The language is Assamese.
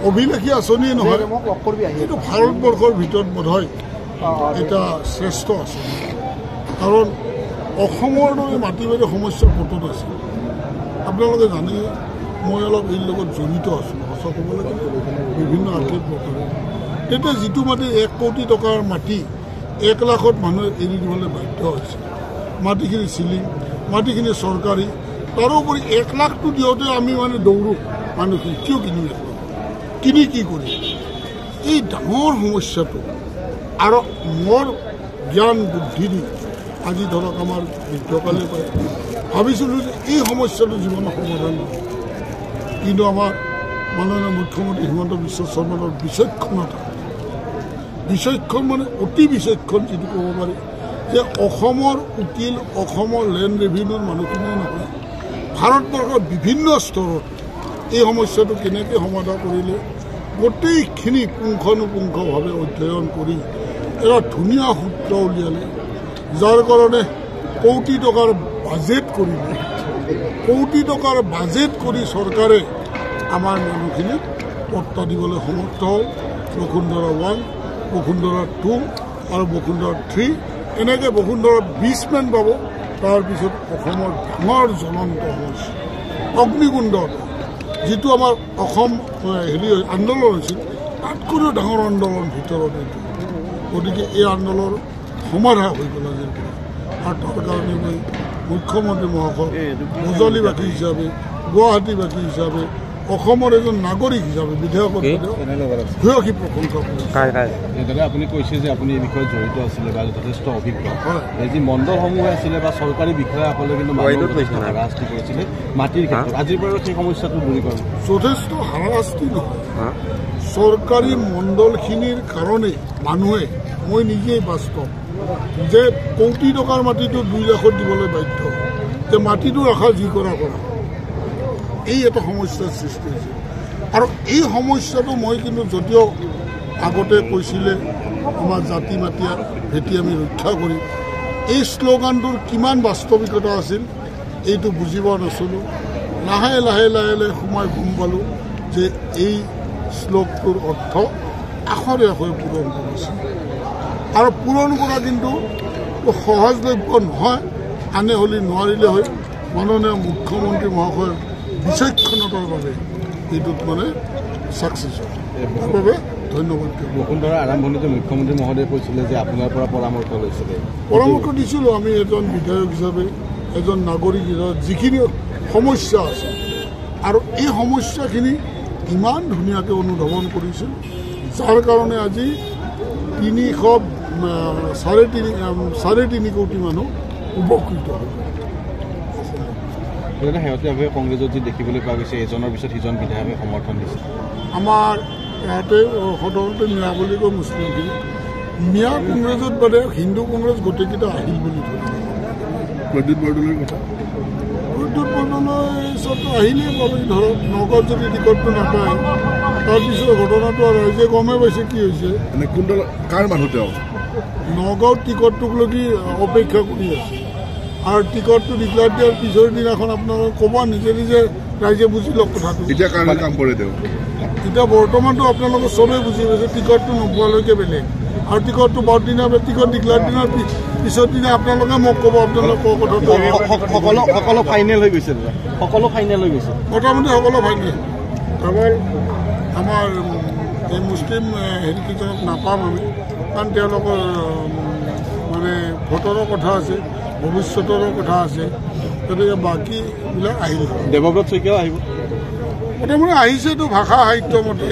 অভিলাষী আঁচনি নহয়, এইটো ভাৰতবৰ্ষৰ ভিতৰত বোধহয় এটা শ্ৰেষ্ঠ আঁচনি। কাৰণ অসমৰ দৰে মাটি বাৰী সমস্যা ক'তত আছে আপোনালোকে জানে। মই অলপ এই লগত জড়িত আছোঁ, সঁচা ক'ব লাগে বিভিন্ন আৰ্থিক প্ৰকাৰে। তেতিয়া যিটো মাটি 1 কোটি টকাৰ মাটি 1 লাখত মানুহে এৰি দিবলৈ বাধ্য হৈছে। মাটিখিনি চিলিং, মাটিখিনি চৰকাৰী, তাৰোপৰি 1 লাখটো দিওঁতে আমি দৌৰোঁ মানুহখিনি কিয় কিনি কি কৰি। এই ডাঙৰ সমস্যাটো আৰু মোৰ জ্ঞান বুদ্ধি দি আজি ধৰক আমাৰ বৃদ্ধকালে পাই ভাবিছিলোঁ যে এই সমস্যাটো জীৱনৰ সমাধান হ'ব। কিন্তু আমাৰ মাননীয় মুখ্যমন্ত্ৰী হিমন্ত বিশ্ব শৰ্মাৰ বিচক্ষণতা, বিচক্ষণ অতি বিচক্ষণ যিটো ক'ব পাৰি যে অসমৰ উকিল, অসমৰ লেণ্ড ৰেভিনিউৰ মানুহখিনিয়ে নহয়, ভাৰতবৰ্ষৰ বিভিন্ন স্তৰত এই সমস্যাটো কেনেকৈ সমাধান কৰিলে গোটেইখিনি পুংখানুপুংখভাৱে অধ্যয়ন কৰি এটা ধুনীয়া সূত্ৰ উলিয়ালে, যাৰ কাৰণে কোটি টকাৰ বাজেট কৰিলে। কোটি টকাৰ বাজেট কৰি চৰকাৰে আমাৰ মানুহখিনিক পট্টা দিবলৈ সমৰ্থ হ'ল। বসুন্ধৰা 1, বসুন্ধৰা 2 আৰু বসুন্ধৰা 3 এনেকৈ বসুন্ধৰা 20 মান পাব। তাৰপিছত অসমৰ ডাঙৰ জ্বলন্ত সমস্যা অগ্নিকুণ্ড, যিটো আমাৰ অসম আন্দোলন হৈছিল তাতকৈও ডাঙৰ আন্দোলন ভিতৰত এইটো। গতিকে এই আন্দোলনৰ সমাধা হৈ গ'ল আজিৰ পৰা। আৰু তাৰ কাৰণে মই মুখ্যমন্ত্ৰী মহাশয়, মজলীবাসী হিচাপে, গুৱাহাটীবাসী হিচাপে, অসমৰ এজন নাগৰিক হিচাপে বিধায়কৰ ভূয়সী প্ৰশংসা কৰিছোঁ। আপুনি কৈছে যে আপুনি এই বিষয়ত জড়িত আছিলে বা যথেষ্ট অভিজ্ঞ। এই যি মণ্ডলসমূহ আছিলে বা চৰকাৰী বিষয়াসকলে কিন্তু হাৰাশাস্তি কৰিছিলে মাটিৰ ক্ষেত্ৰত, আজিৰ পৰা সেই সমস্যাটো দূৰ কৰে। যথেষ্ট হাৰাশাস্তি নহয়, চৰকাৰী মণ্ডলখিনিৰ কাৰণে মানুহে, মই নিজেই বাস্তৱ যে কোটি টকাৰ মাটিটো 2 লাখত দিবলৈ বাধ্য, যে মাটিটো ৰখা যি কৰা এই এটা সমস্যাৰ সৃষ্টি হৈছে। আৰু এই সমস্যাটো মই কিন্তু যদিও আগতে কৈছিলে আমাৰ জাতি মাতিয়া ভেটি আমি ৰক্ষা কৰিম, এই শ্লোগানটোৰ কিমান বাস্তৱিকতা আছিল এইটো বুজি পোৱা নাছিলোঁ। লাহে লাহে লাহে লাহে সোমাই গম পালোঁ যে এই শ্লোকটোৰ অৰ্থ আখৰে আখৰে পূৰণ কৰিছে। আৰু পূৰণ কৰা কিন্তু সহজলভ্য নহয়, আনে হ'লে নোৱাৰিলে হয়। মাননীয় মুখ্যমন্ত্ৰী মহাশয়ৰ বিচক্ষণতাৰ বাবে এইটোত ছাকচেছ হয়। তাৰ বাবে ধন্যবাদ। বসুন্ধৰা আৰম্ভণিতে মুখ্যমন্ত্ৰী মহোদয়ে কৈছিলে যে আপোনাৰ পৰা পৰামৰ্শ লৈছিলে। পৰামৰ্শ দিছিলোঁ আমি এজন বিধায়ক হিচাপে, এজন নাগৰিক হিচাপে। যিখিনি সমস্যা আছে আৰু এই সমস্যাখিনি ইমান ধুনীয়াকৈ অনুধাৱন কৰিছিল, যাৰ কাৰণে আজি 3.5-3.5 কোটি মানুহ উপকৃত হ'ল। শেহতীয়াভাৱে কংগ্ৰেছত যি দেখিবলৈ পোৱা গৈছে, এজনৰ পিছত সিজন বিধায়কে সমৰ্থন দিছে। আমাৰ ইয়াতে সাধাৰণতে মিয়া বুলি কয় মুছলিমখিনি, মিয়া কংগ্ৰেছত বাদে হিন্দু কংগ্ৰেছ গোটেইকেইটা আহিল বুলি ধৰিব। প্ৰদ্যুৎ বৰদলৈৰ কথা, প্ৰদ্যুৎ বৰদলৈ চবটো আহিলেই পাবি। ধৰক নগাঁৱত যদি টিকটটো নাপায়, তাৰপিছত ঘটনাটো আৰু ৰাইজে গমেই পাইছে কি হৈছে। কোনডাল কাৰ মানুহ তেওঁ নগাঁৱত টিকটটোক লগি অপেক্ষা কৰি আছে। আৰু টিকটটো ডিক্লেয়াৰ দিয়াৰ পিছৰ দিনাখন আপোনালোকে ক'ব নিজে নিজে, ৰাইজে বুজি লওক কথাটো। এতিয়া কাৰণে কাম কৰে তেওঁ। এতিয়া বৰ্তমানটো আপোনালোকে চবেই বুজি পাইছে, টিকটটো নোপোৱালৈকে বেলেগ। আৰু টিকটটো 12 দিনা টিকট ডিক্লেয়াৰ দিনাৰ পিছৰ দিনা আপোনালোকে মোক ক'ব আপোনালোকে কোৱা কথাটো। সকলো ফাইনেল হৈ গৈছে, সকলো ফাইনেল হৈ গৈছে, মোটামুটি সকলো ফাইনেল। কেৱল আমাৰ এই মুছলিম হেৰিকেইজনক নাপাম আমি, কাৰণ তেওঁলোকৰ ভোটৰো কথা আছে, ভৱিষ্যতৰো কথা আছে। গতিকে বাকীবিলাক আহিল। দেৱব্ৰত শইকীয়াও আহিব, মোটামুটি আহিছেতো ভাষা সাহিত্য মতে।